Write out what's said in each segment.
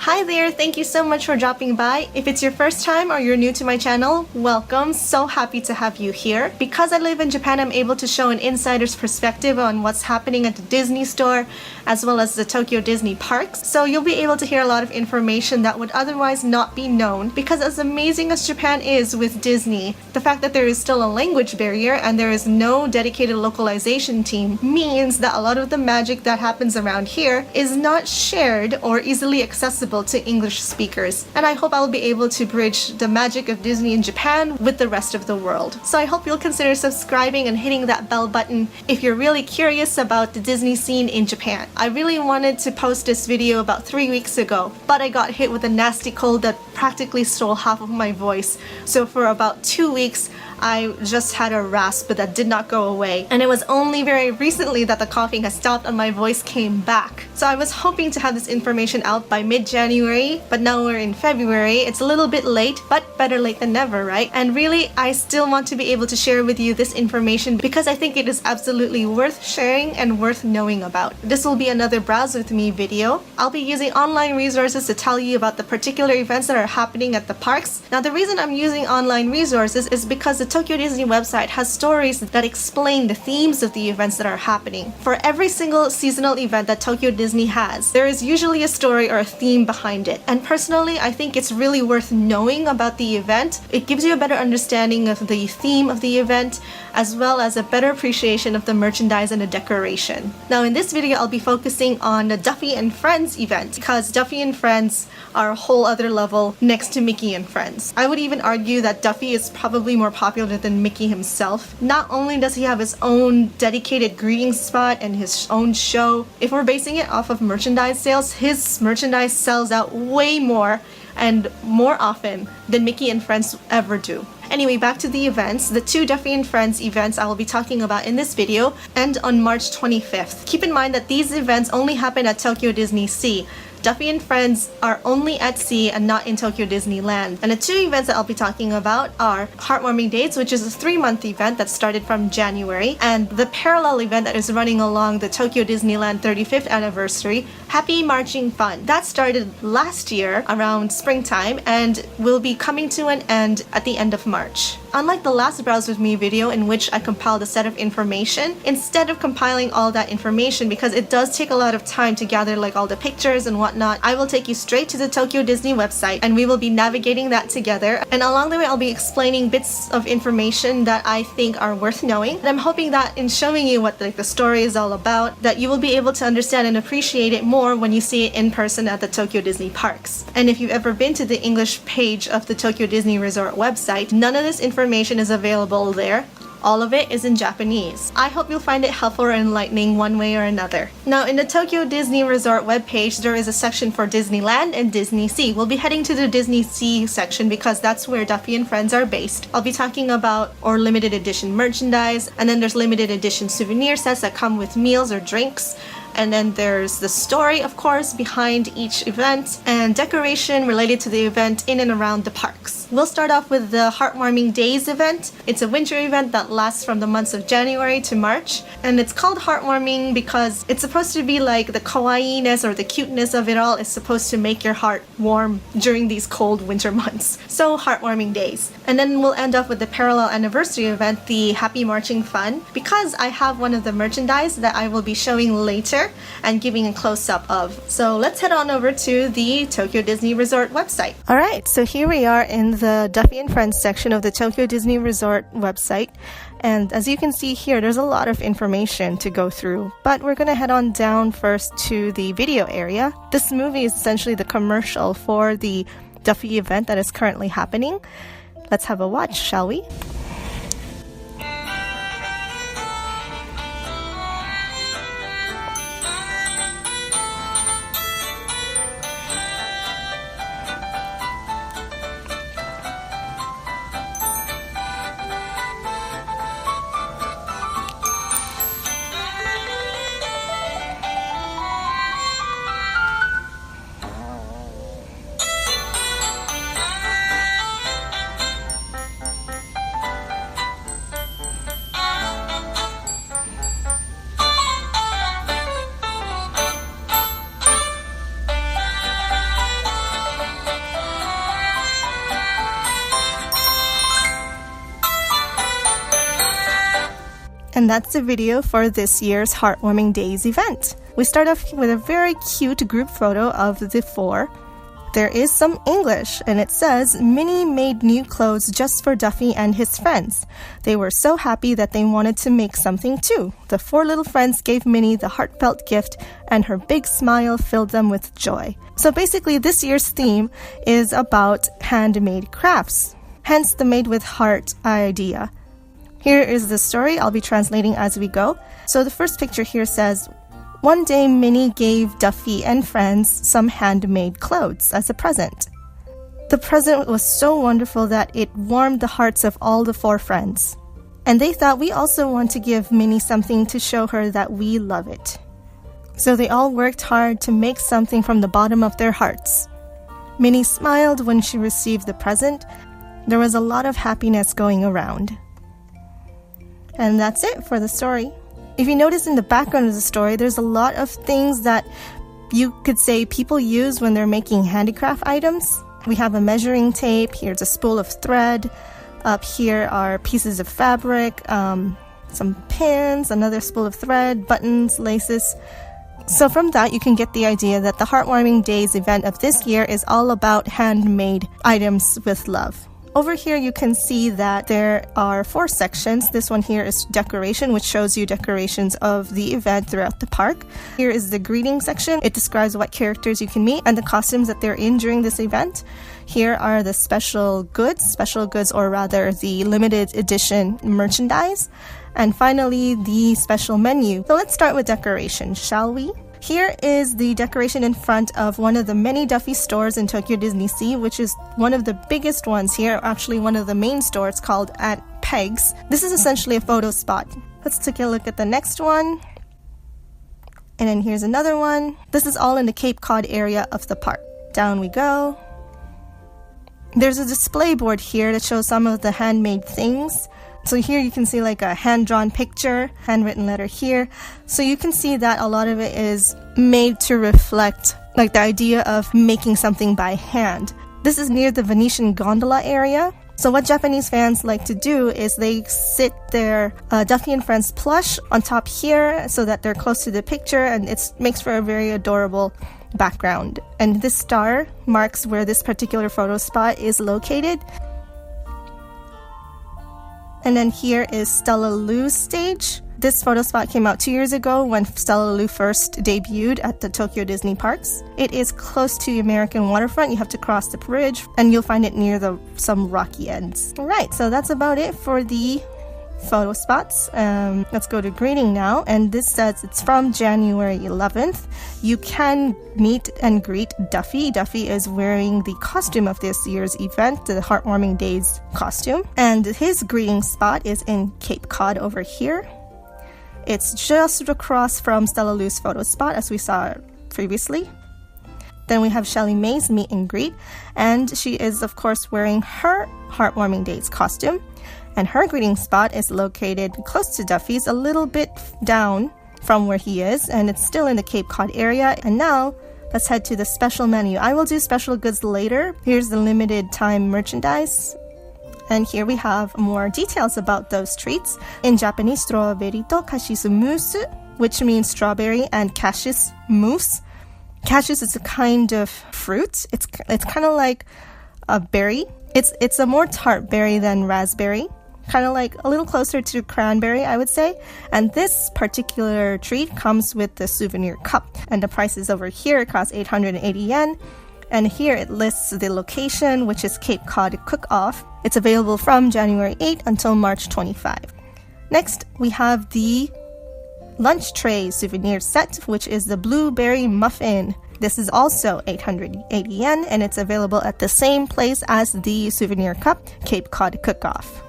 Hi there, thank you so much for dropping by. If it's your first time or you're new to my channel, welcome. So happy to have you here. Because I live in Japan, I'm able to show an insider's perspective on what's happening at the Disney store as well as the Tokyo Disney parks. So you'll be able to hear a lot of information that would otherwise not be known, because as amazing as Japan is with Disney, the fact that there is still a language barrier and there is no dedicated localization team means that a lot of the magic that happens around here is not shared or easily accessible to English speakers. And I hope I'll be able to bridge the magic of Disney in Japan with the rest of the world. So I hope you'll consider subscribing and hitting that bell button if you're really curious about the Disney scene in Japan. I really wanted to post this video about 3 weeks ago, but I got hit with a nasty cold that practically stole half of my voice. So for about 2 weeks, I just had a rasp that did not go away, and it was only very recently that the coughing has stopped and my voice came back. So I was hoping to have this information out by mid-January, but now we're in February. It's a little bit late, but better late than never, right? And really, I still want to be able to share with you this information because I think it is absolutely worth sharing and worth knowing about. This will be another Browse With Me video. I'll be using online resources to tell you about the particular events that are happening at the parks. Now, the reason I'm using online resources is because the Tokyo Disney website has stories that explain the themes of the events that are happening. For every single seasonal event that Tokyo Disney has, there is usually a story or a theme behind it. And personally, I think it's really worth knowing about the event. It gives you a better understanding of the theme of the event, as well as a better appreciation of the merchandise and the decoration. Now in this video, I'll be focusing on the Duffy and Friends event, because Duffy and Friends are a whole other level next to Mickey and Friends. I would even argue that Duffy is probably more popular than Mickey himself. Not only does he have his own dedicated greeting spot and his own show, if we're basing it off of merchandise sales, his merchandise sells out way more and more often than Mickey and Friends ever do. Anyway, back to the events. The two Duffy and Friends events I will be talking about in this video end on March 25th. Keep in mind that these events only happen at Tokyo DisneySea. Duffy and Friends are only at sea and not in Tokyo Disneyland. And the two events that I'll be talking about are HeartWarming Days, which is a 3-month event that started from January, and the parallel event that is running along the Tokyo Disneyland 35th anniversary, Happy Marching Fun. That started last year around springtime and will be coming to an end at the end of March. Unlike the last Browse With Me video in which I compiled a set of information, instead of compiling all that information, because it does take a lot of time to gather like all the pictures and whatnot, I will take you straight to the Tokyo Disney website and we will be navigating that together. And along the way, I'll be explaining bits of information that I think are worth knowing. And I'm hoping that in showing you what the story is all about, that you will be able to understand and appreciate it more when you see it in person at the Tokyo Disney parks. And if you've ever been to the English page of the Tokyo Disney Resort website, none of this information is available there. All of it is in Japanese. I hope you'll find it helpful or enlightening one way or another. Now, in the Tokyo Disney Resort webpage, there is a section for Disneyland and DisneySea. We'll be heading to the DisneySea section because that's where Duffy and Friends are based. I'll be talking about limited edition merchandise, and then there's limited edition souvenir sets that come with meals or drinks. And then there's the story, of course, behind each event, and decoration related to the event in and around the parks. We'll start off with the HeartWarming Days event. It's a winter event that lasts from the months of January to March, and it's called heartwarming because it's supposed to be like the kawaii-ness or the cuteness of it all is supposed to make your heart warm during these cold winter months. So HeartWarming Days. And then we'll end off with the parallel anniversary event, the Happy Marching Fun, because I have one of the merchandise that I will be showing later and giving a close-up of. So let's head on over to the Tokyo Disney Resort website. Alright, so here we are in the Duffy and Friends section of the Tokyo Disney Resort website. And as you can see here, there's a lot of information to go through, but we're gonna head on down first to the video area. This movie is essentially the commercial for the Duffy event that is currently happening. Let's have a watch, shall we? And that's the video for this year's Heartwarming Days event. We start off with a very cute group photo of the four. There is some English, and it says, Minnie made new clothes just for Duffy and his friends. They were so happy that they wanted to make something too. The four little friends gave Minnie the heartfelt gift, and her big smile filled them with joy. So basically, this year's theme is about handmade crafts, hence the made with heart idea. Here is the story. I'll be translating as we go. So the first picture here says, one day Minnie gave Duffy and friends some handmade clothes as a present. The present was so wonderful that it warmed the hearts of all the four friends. And they thought we also want to give Minnie something to show her that we love it. So they all worked hard to make something from the bottom of their hearts. Minnie smiled when she received the present. There was a lot of happiness going around. And that's it for the story. If you notice in the background of the story, there's a lot of things that you could say people use when they're making handicraft items. We have a measuring tape, here's a spool of thread, up here are pieces of fabric, some pins, another spool of thread, buttons, laces. So from that, you can get the idea that the Heartwarming Days event of this year is all about handmade items with love. Over here, you can see that there are 4 sections. This one here is decoration, which shows you decorations of the event throughout the park. Here is the greeting section. It describes what characters you can meet and the costumes that they're in during this event. Here are the special goods, or rather the limited edition merchandise. And finally, the special menu. So let's start with decoration, shall we? Here is the decoration in front of one of the many Duffy stores in Tokyo DisneySea, which is one of the biggest ones here, actually one of the main stores called Aunt Peg's. This is essentially a photo spot. Let's take a look at the next one. And then here's another one. This is all in the Cape Cod area of the park. Down we go. There's a display board here that shows some of the handmade things. So here you can see like a hand-drawn picture, handwritten letter here. So you can see that a lot of it is made to reflect like the idea of making something by hand. This is near the Venetian gondola area. So what Japanese fans like to do is they sit their Duffy and Friends plush on top here so that they're close to the picture, and it makes for a very adorable background. And this star marks where this particular photo spot is located. And then here is Stella Lou's stage. This photo spot came out 2 years ago when Stella Lou first debuted at the Tokyo Disney parks. It is close to the American waterfront. You have to cross the bridge and you'll find it near some rocky ends. Alright, so that's about it for the photo spots. Let's go to greeting now, and this says it's from January 11th. You can meet and greet Duffy. Duffy is wearing the costume of this year's event, the Heartwarming Days costume, and his greeting spot is in Cape Cod over here. It's just across from Stella Lou's photo spot as we saw previously. Then we have ShellieMay's meet and greet, and she is of course wearing her Heartwarming Days costume. And her greeting spot is located close to Duffy's, a little bit down from where he is, and it's still in the Cape Cod area. And now, let's head to the special menu. I will do special goods later. Here's the limited time merchandise. And here we have more details about those treats. In Japanese, strawberry to cashew mousse, which means strawberry and cashew mousse. Cashew is a kind of fruit. It's kind of like a berry. It's a more tart berry than raspberry. Kind of like a little closer to cranberry, I would say. And this particular treat comes with the souvenir cup. And the price is over here. It costs 880 yen. And here it lists the location, which is Cape Cod Cook-Off. It's available from January 8 until March 25. Next, we have the lunch tray souvenir set, which is the blueberry muffin. This is also 880 yen, and it's available at the same place as the souvenir cup, Cape Cod Cook-Off.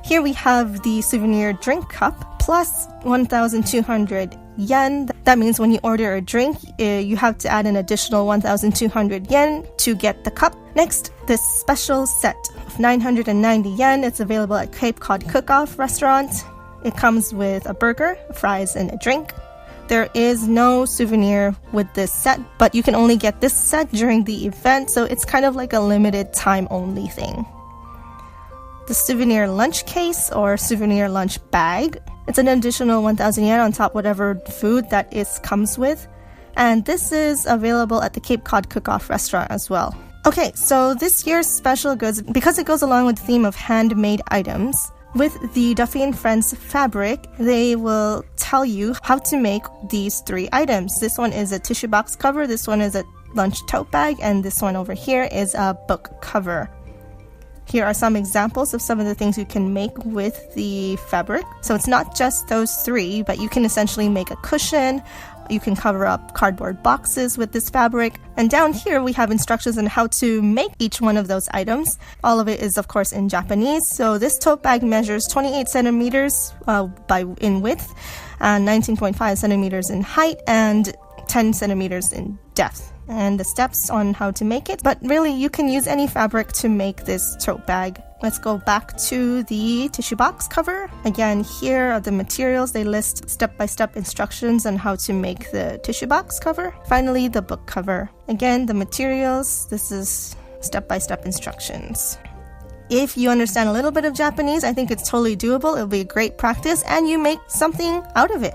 Here we have the souvenir drink cup plus 1,200 yen. That means when you order a drink, you have to add an additional 1,200 yen to get the cup. Next, this special set of 990 yen. It's available at Cape Cod Cook-Off restaurant. It comes with a burger, fries, and a drink. There is no souvenir with this set, but you can only get this set during the event, so it's kind of like a limited time only thing. the Souvenir lunch case or Souvenir lunch bag. It's an additional 1,000 yen on top whatever food that it comes with. And this is available at the Cape Cod Cook-Off restaurant as well. Okay, so this year's special goods, because it goes along with the theme of handmade items, with the Duffy and Friends fabric, they will tell you how to make these 3 items. This one is a tissue box cover, this one is a lunch tote bag, and this one over here is a book cover. Here are some examples of some of the things you can make with the fabric. So it's not just those 3, but you can essentially make a cushion. You can cover up cardboard boxes with this fabric. And down here we have instructions on how to make each one of those items. All of it is of course in Japanese. So this tote bag measures 28 centimeters in width, 19.5 centimeters in height, and 10 centimeters in depth. And the steps on how to make it. But really you can use any fabric to make this tote bag. Let's go back to the tissue box cover. Again, here are the materials. They list step-by-step instructions on how to make the tissue box cover. Finally, the book cover. Again, the materials. This is step-by-step instructions. If you understand a little bit of Japanese, I think it's totally doable. It'll be a great practice and you make something out of it.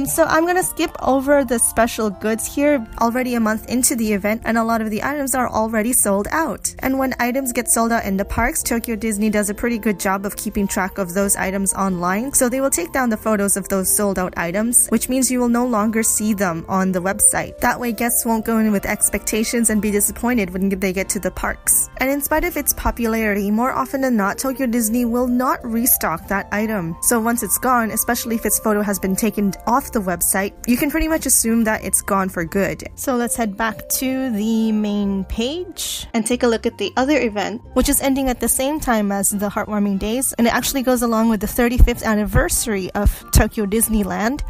So I'm gonna skip over the special goods here. Already a month into the event and a lot of the items are already sold out. And when items get sold out in the parks, Tokyo Disney does a pretty good job of keeping track of those items online. So they will take down the photos of those sold out items, which means you will no longer see them on the website. That way guests won't go in with expectations and be disappointed when they get to the parks. And in spite of its popularity, more often than not, Tokyo Disney will not restock that item. So once it's gone, especially if its photo has been taken off the website, you can pretty much assume that it's gone for good. So let's head back to the main page and take a look at the other event, which is ending at the same time as the HeartWarming Days, and it actually goes along with the 35th anniversary of Tokyo Disneyland.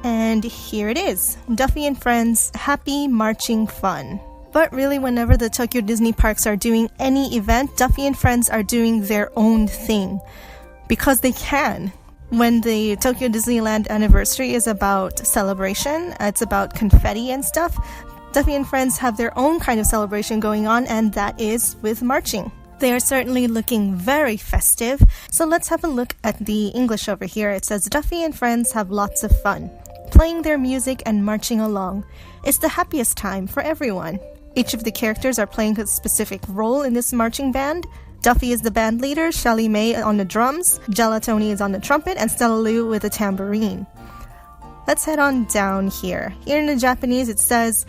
And here it is, Duffy and Friends Happy Marching Fun. But really, whenever the Tokyo Disney parks are doing any event, Duffy and Friends are doing their own thing. Because they can. When the Tokyo Disneyland anniversary is about celebration, it's about confetti and stuff, Duffy and Friends have their own kind of celebration going on, and that is with marching. They are certainly looking very festive. So let's have a look at the English over here. It says, Duffy and Friends have lots of fun, playing their music and marching along. It's the happiest time for everyone. Each of the characters are playing a specific role in this marching band. Duffy is the band leader, ShellieMay on the drums, Gelatoni is on the trumpet, and Stella Lou with a tambourine. Let's head on down here. Here in the Japanese it says,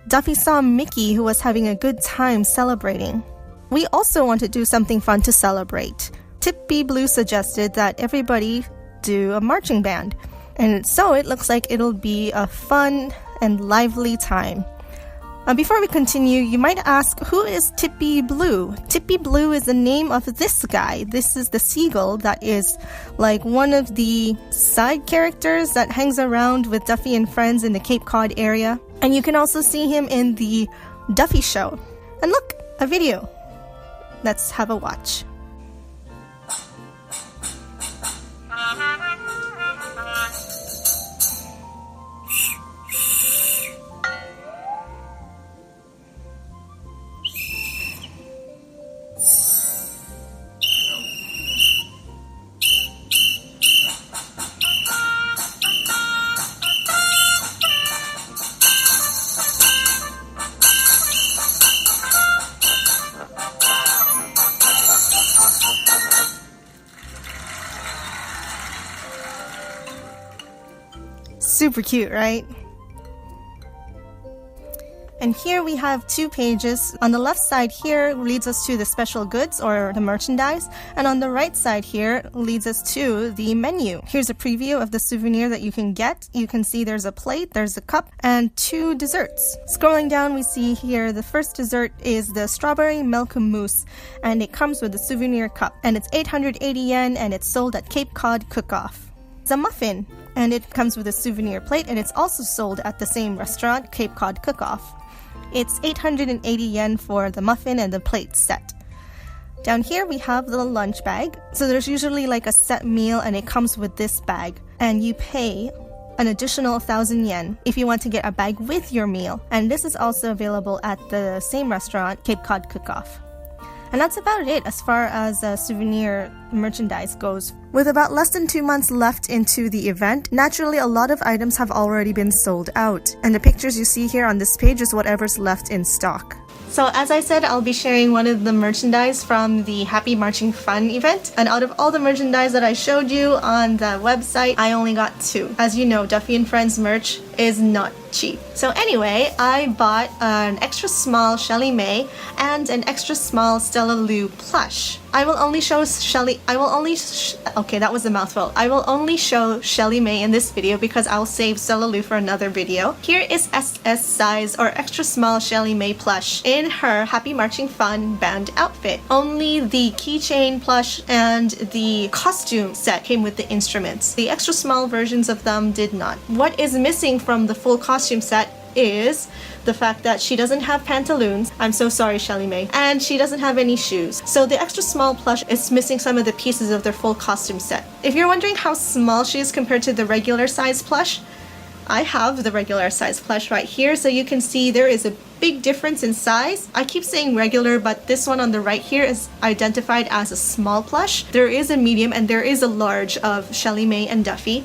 Duffy saw Mickey who was having a good time celebrating. We also want to do something fun to celebrate. Tippy Blue suggested that everybody do a marching band. And so it looks like it'll be a fun and lively time. Before we continue, you might ask, who is Tippy Blue? Tippy Blue is the name of this guy. This is the seagull that is like one of the side characters that hangs around with Duffy and Friends in the Cape Cod area. And you can also see him in the Duffy show. And look, a video. Let's have a watch. Super cute, right? And here we have 2 pages. On the left side here leads us to the special goods or the merchandise, and on the right side here leads us to the menu. Here's a preview of the souvenir that you can get. You can see there's a plate, there's a cup, and 2 desserts. Scrolling down, we see here the first dessert is the strawberry milk mousse, and it comes with a souvenir cup, and it's 880 yen, and it's sold at Cape Cod Cook-Off. It's a muffin, and it comes with a souvenir plate, and it's also sold at the same restaurant, Cape Cod Cook-Off. It's 880 yen for the muffin and the plate set. Down here we have the lunch bag. So there's usually like a set meal and it comes with this bag. And you pay an additional 1,000 yen if you want to get a bag with your meal. And this is also available at the same restaurant, Cape Cod Cook-Off. And that's about it as far as souvenir merchandise goes. With about less than 2 months left into the event, naturally a lot of items have already been sold out. And the pictures you see here on this page is whatever's left in stock. So as I said, I'll be sharing one of the merchandise from the Happy Marching Fun event. And out of all the merchandise that I showed you on the website, I only got 2. As you know, Duffy and Friends merch is not cheap. So anyway, I bought an extra small ShellieMay and an extra small Stella Lou plush. I will only show okay, that was a mouthful. I will only show ShellieMay in this video because I'll save Stella Lou for another video. Here is SS size or extra small ShellieMay plush in her Happy Marching Fun band outfit. Only the keychain plush and the costume set came with the instruments. The extra small versions of them did not. What is missing from the full costume set is the fact that she doesn't have pantaloons. I'm so sorry, ShellieMay. And she doesn't have any shoes. So the extra small plush is missing some of the pieces of their full costume set. If you're wondering how small she is compared to the regular size plush, I have the regular size plush right here, so you can see there is a big difference in size. I keep saying regular, but this one on the right here is identified as a small plush. There is a medium and there is a large of ShellieMay and Duffy.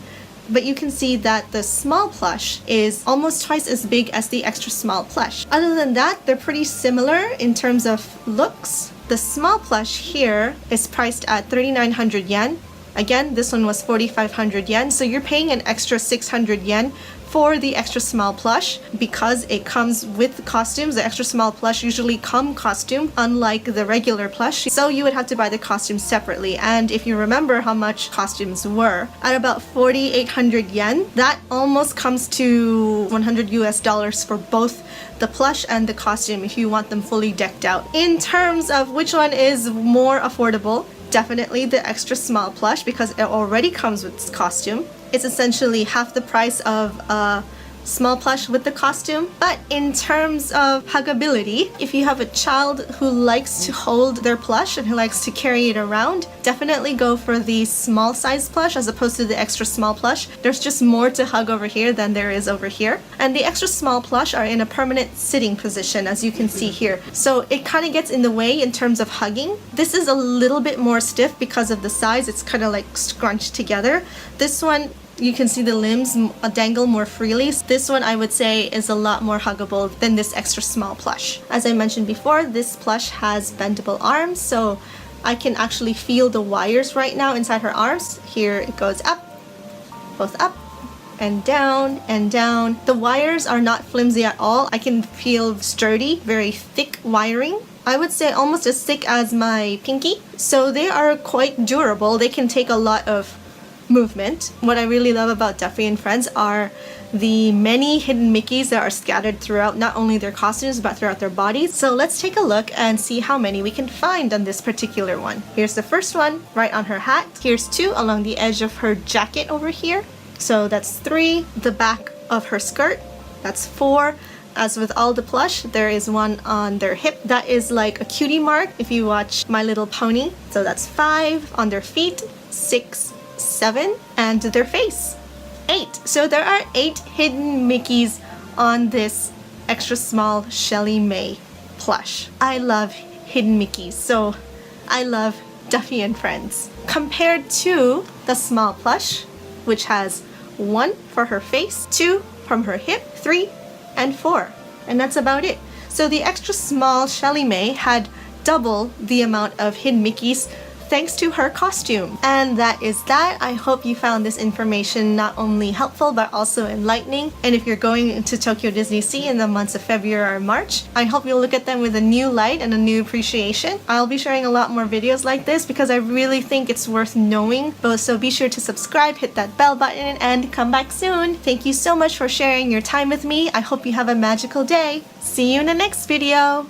But you can see that the small plush is almost twice as big as the extra small plush. Other than that, they're pretty similar in terms of looks. The small plush here is priced at 3,900 yen. Again, this one was 4,500 yen, so you're paying an extra 600 yen for the extra small plush because it comes with costumes. The extra small plush usually come costume, unlike the regular plush. So you would have to buy the costumes separately. And if you remember how much costumes were, at about 4,800 yen, that almost comes to $100 for both the plush and the costume if you want them fully decked out. In terms of which one is more affordable, definitely the extra small plush because it already comes with its costume. It's essentially half the price of a small plush with the costume. But in terms of huggability, if you have a child who likes to hold their plush and who likes to carry it around, definitely go for the small size plush as opposed to the extra small plush. There's just more to hug over here than there is over here. And the extra small plush are in a permanent sitting position, as you can see here. So it kind of gets in the way in terms of hugging. This is a little bit more stiff because of the size. It's kind of like scrunched together. This one, you can see the limbs dangle more freely. This one I would say is a lot more huggable than this extra small plush. As I mentioned before, this plush has bendable arms, so I can actually feel the wires right now inside her arms. Here it goes up, both up and down and down. The wires are not flimsy at all. I can feel sturdy, very thick wiring. I would say almost as thick as my pinky. So they are quite durable. They can take a lot of movement. What I really love about Duffy and Friends are the many hidden Mickeys that are scattered throughout not only their costumes but throughout their bodies. So let's take a look and see how many we can find on this particular one. Here's the first one right on her hat. Here's 2 along the edge of her jacket over here. So that's 3. The back of her skirt, that's 4. As with all the plush, there is one on their hip. That is like a cutie mark if you watch My Little Pony. So that's 5. On their feet, 6, 7, and their face, 8. So there are 8 hidden Mickeys on this extra small ShellieMay plush. I love hidden Mickeys, so I love Duffy and Friends. Compared to the small plush, which has 1 for her face, 2 from her hip, 3, and 4. And that's about it. So the extra small ShellieMay had double the amount of hidden Mickeys thanks to her costume. And that is that. I hope you found this information not only helpful but also enlightening. And if you're going to Tokyo DisneySea in the months of February or March, I hope you'll look at them with a new light and a new appreciation. I'll be sharing a lot more videos like this because I really think it's worth knowing. So be sure to subscribe, hit that bell button, and come back soon. Thank you so much for sharing your time with me. I hope you have a magical day. See you in the next video.